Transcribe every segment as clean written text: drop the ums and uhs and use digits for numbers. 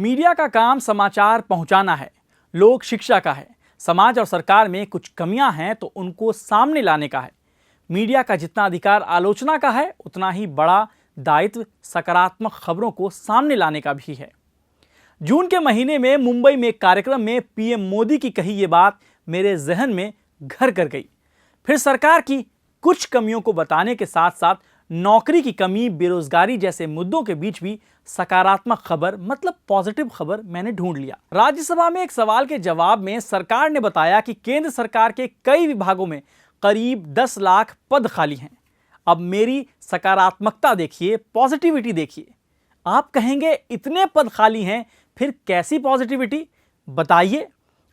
Media का काम समाचार पहुंचाना है, लोक शिक्षा का है। समाज और सरकार में कुछ कमियां हैं तो उनको सामने लाने का है। मीडिया का जितना अधिकार आलोचना का है, उतना ही बड़ा दायित्व सकारात्मक खबरों को सामने लाने का भी है। जून के महीने में मुंबई में एक कार्यक्रम में पीएम मोदी की कही ये बात मेरे जहन में घर कर गई। फिर सरकार की कुछ कमियों को बताने के साथ साथ नौकरी की कमी, बेरोजगारी जैसे मुद्दों के बीच भी सकारात्मक खबर मतलब पॉजिटिव खबर मैंने ढूंढ लिया। राज्यसभा में एक सवाल के जवाब में सरकार ने बताया कि केंद्र सरकार के कई विभागों में करीब 10 लाख पद खाली हैं। अब मेरी सकारात्मकता देखिए, पॉजिटिविटी देखिए। आप कहेंगे इतने पद खाली हैं, फिर कैसी पॉजिटिविटी बताइए।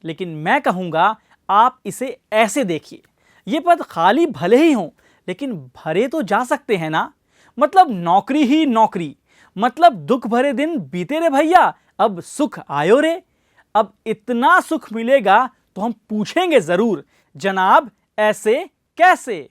लेकिन मैं कहूंगा आप इसे ऐसे देखिए, ये पद खाली भले ही हों लेकिन भरे तो जा सकते हैं ना। मतलब नौकरी ही नौकरी, मतलब दुख भरे दिन बीते रे भैया, अब सुख आयो रे। अब इतना सुख मिलेगा तो हम पूछेंगे जरूर, जनाब ऐसे कैसे।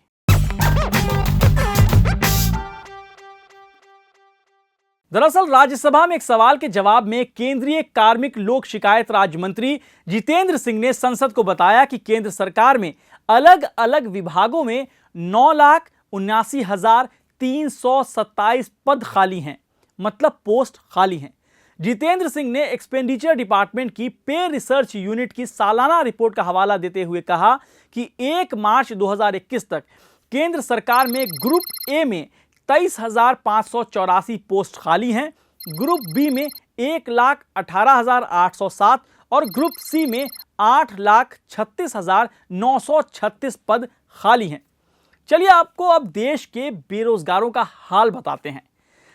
दरअसल राज्यसभा में एक सवाल के जवाब में केंद्रीय कार्मिक लोक शिकायत राज्य मंत्री जितेंद्र सिंह ने संसद को बताया कि केंद्र सरकार में अलग अलग विभागों में 9,79,327 पद खाली हैं, मतलब पोस्ट खाली हैं। जितेंद्र सिंह ने एक्सपेंडिचर डिपार्टमेंट की पे रिसर्च यूनिट की सालाना रिपोर्ट का हवाला देते हुए कहा कि 1 मार्च 2021 तक केंद्र सरकार में ग्रुप ए में 23,584 पोस्ट खाली हैं, ग्रुप बी में 1,18,807 और ग्रुप सी में 8,36,936 पद खाली हैं। चलिए आपको अब देश के बेरोजगारों का हाल बताते हैं।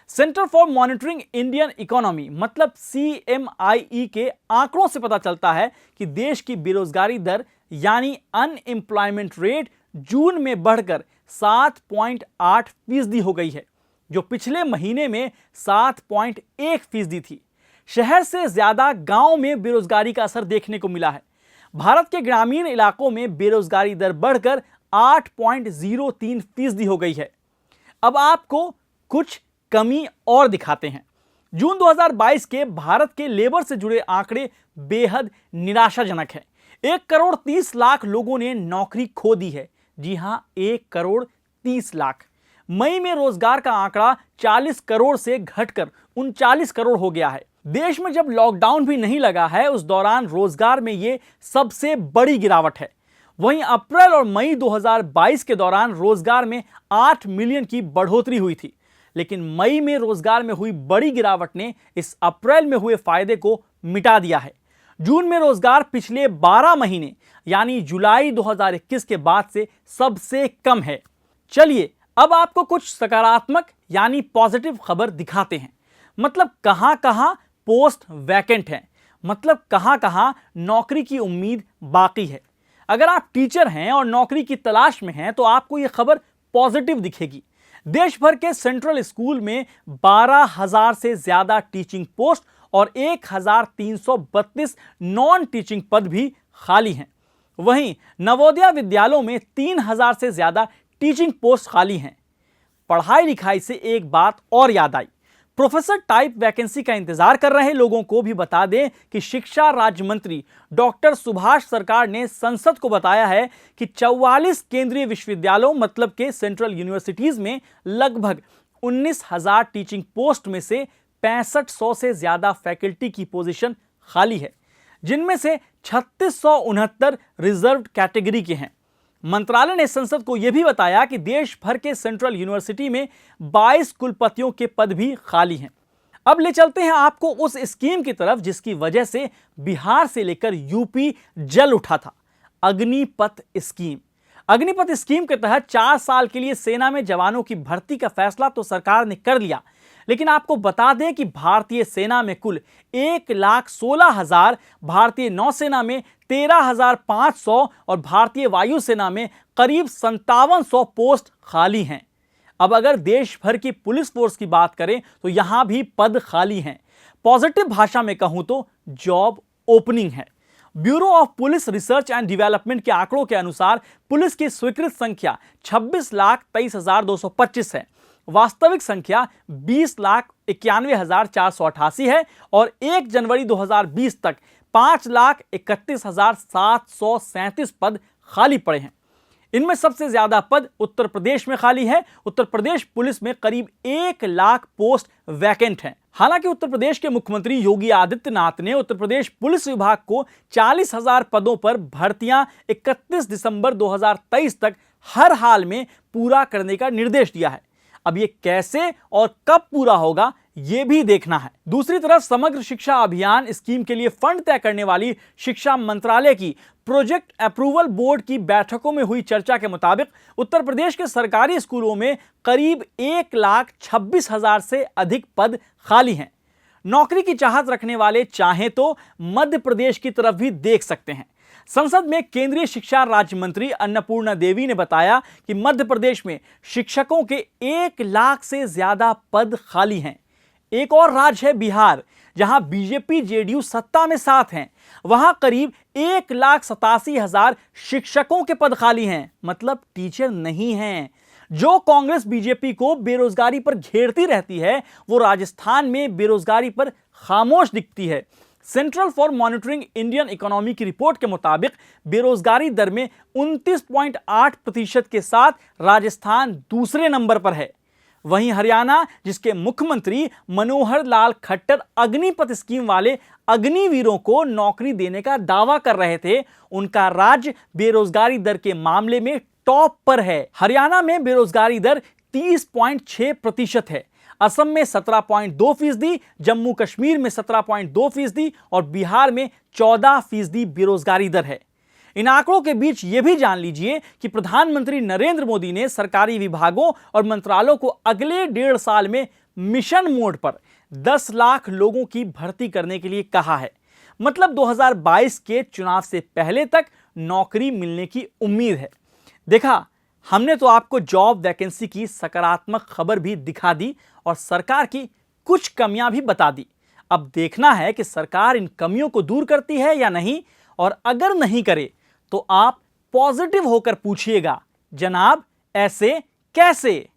Centre for monitoring Indian economy मतलब CMIE के आंकड़ों से पता चलता है कि देश की बेरोजगारी दर यानी अनएम्प्लॉयमेंट रेट जून में बढ़कर 7.8% हो गई है, जो पिछले महीने में 7.1% थी। शहर से ज्यादा गांव में बेरोजगारी का असर देखने को मिला है। भारत के ग्रामीण इलाकों में बेरोजगारी दर बढ़कर 8.03% हो गई है। अब आपको कुछ कमी और दिखाते हैं। जून 2022 के भारत के लेबर से जुड़े आंकड़े बेहद निराशाजनक है। 1,30,00,000 लोगों ने नौकरी खो दी है। जी हां, 1,30,00,000। मई में रोजगार का आंकड़ा 40 करोड़ से घटकर 39 करोड़ हो गया है। देश में जब लॉकडाउन भी नहीं लगा है, उस दौरान रोजगार में यह सबसे बड़ी गिरावट है। वहीं अप्रैल और मई 2022 के दौरान रोजगार में 8 मिलियन की बढ़ोतरी हुई थी, लेकिन मई में रोजगार में हुई बड़ी गिरावट ने इस अप्रैल में हुए फायदे को मिटा दिया है। जून में रोजगार पिछले 12 महीने यानी जुलाई 2021 के बाद से सबसे कम है। चलिए अब आपको कुछ सकारात्मक यानी पॉजिटिव खबर दिखाते हैं। मतलब कहां-कहां पोस्ट वैकेंट हैं, मतलब कहां-कहां नौकरी की उम्मीद बाकी है। अगर आप टीचर हैं और नौकरी की तलाश में हैं तो आपको यह खबर पॉजिटिव दिखेगी। देश भर के सेंट्रल स्कूल में 12,000 से ज्यादा टीचिंग पोस्ट और 1,332 नॉन टीचिंग पद भी खाली हैं। वहीं नवोदय विद्यालयों में 3,000 से ज्यादा टीचिंग पोस्ट खाली हैं। पढ़ाई लिखाई से एक बात और याद आई। प्रोफेसर टाइप वैकेंसी का इंतजार कर रहे लोगों को भी बता दें कि शिक्षा राज्य मंत्री डॉक्टर सुभाष सरकार ने संसद को बताया है कि 44 केंद्रीय विश्वविद्यालयों मतलब के सेंट्रल यूनिवर्सिटीज में लगभग 19,000 टीचिंग पोस्ट में से 6500 से ज्यादा फैकल्टी की पोजीशन खाली है, जिनमें से 3669 रिजर्व्ड कैटेगरी के हैं। मंत्रालय ने संसद को यह भी बताया कि देश भर के सेंट्रल यूनिवर्सिटी में 22 कुलपतियों के पद भी खाली हैं। अब ले चलते हैं आपको उस स्कीम की तरफ जिसकी वजह से बिहार से लेकर यूपी जल उठा था, अग्निपथ स्कीम। अग्निपथ स्कीम के तहत 4 साल के लिए सेना में जवानों की भर्ती का फैसला तो सरकार ने कर लिया, लेकिन आपको बता दें कि भारतीय सेना में कुल 1,16,000, भारतीय नौसेना में 13,500 और भारतीय वायुसेना में करीब 5700 पोस्ट खाली हैं। अब अगर देश भर की पुलिस फोर्स की बात करें तो यहां भी पद खाली हैं। पॉजिटिव भाषा में कहूं तो जॉब ओपनिंग है। Bureau of police research and development के आंकड़ों के अनुसार पुलिस की स्वीकृत संख्या 26,23,225 है। वास्तविक संख्या 20,91,488 है और 1 जनवरी 2020 तक 5,31,737 पद खाली पड़े हैं। इनमें सबसे ज्यादा पद उत्तर प्रदेश में खाली है। उत्तर प्रदेश पुलिस में करीब 1 लाख पोस्ट वैकेंट हैं। हालांकि उत्तर प्रदेश के मुख्यमंत्री योगी आदित्यनाथ ने उत्तर प्रदेश पुलिस विभाग को 40,000 पदों पर भर्तियां 31 दिसंबर 2023 तक हर हाल में पूरा करने का निर्देश दिया है। अब ये कैसे और कब पूरा होगा ये भी देखना है। दूसरी तरफ समग्र शिक्षा अभियान स्कीम के लिए फंड तय करने वाली शिक्षा मंत्रालय की प्रोजेक्ट अप्रूवल बोर्ड की बैठकों में हुई चर्चा के मुताबिक उत्तर प्रदेश के सरकारी स्कूलों में करीब 1,26,000 से अधिक पद खाली हैं। नौकरी की चाहत रखने वाले चाहें तो मध्य प्रदेश की तरफ भी देख सकते हैं। संसद में केंद्रीय शिक्षा राज्य मंत्री अन्नपूर्णा देवी ने बताया कि मध्य प्रदेश में शिक्षकों के 1 लाख से ज्यादा पद खाली हैं। एक और राज्य है बिहार, जहां बीजेपी जेडीयू सत्ता में साथ हैं। वहां करीब 1,87,000 शिक्षकों के पद खाली हैं, मतलब टीचर नहीं हैं। जो कांग्रेस बीजेपी को बेरोजगारी पर घेरती रहती है, वो राजस्थान में बेरोजगारी पर खामोश दिखती है। Central for monitoring Indian economy की रिपोर्ट के मुताबिक बेरोजगारी दर में 29.8% के साथ राजस्थान दूसरे नंबर पर है। वहीं हरियाणा, जिसके मुख्यमंत्री मनोहर लाल खट्टर अग्निपथ स्कीम वाले अग्निवीरों को नौकरी देने का दावा कर रहे थे, उनका राज्य बेरोजगारी दर के मामले में टॉप पर है। हरियाणा में बेरोजगारी दर 30.6% है, असम में 17.2%, जम्मू कश्मीर में 17.2% और बिहार में 14% बेरोजगारी दर है। इन आंकड़ों के बीच यह भी जान लीजिए कि प्रधानमंत्री नरेंद्र मोदी ने सरकारी विभागों और मंत्रालयों को अगले 1.5 साल में मिशन मोड पर 10 लाख लोगों की भर्ती करने के लिए कहा है। मतलब 2022 के चुनाव से पहले तक नौकरी मिलने की उम्मीद है। देखा, हमने तो आपको जॉब वैकेंसी की सकारात्मक खबर भी दिखा दी और सरकार की कुछ कमियां भी बता दी। अब देखना है कि सरकार इन कमियों को दूर करती है या नहीं, और अगर नहीं करे तो आप पॉजिटिव होकर पूछिएगा, जनाब ऐसे कैसे।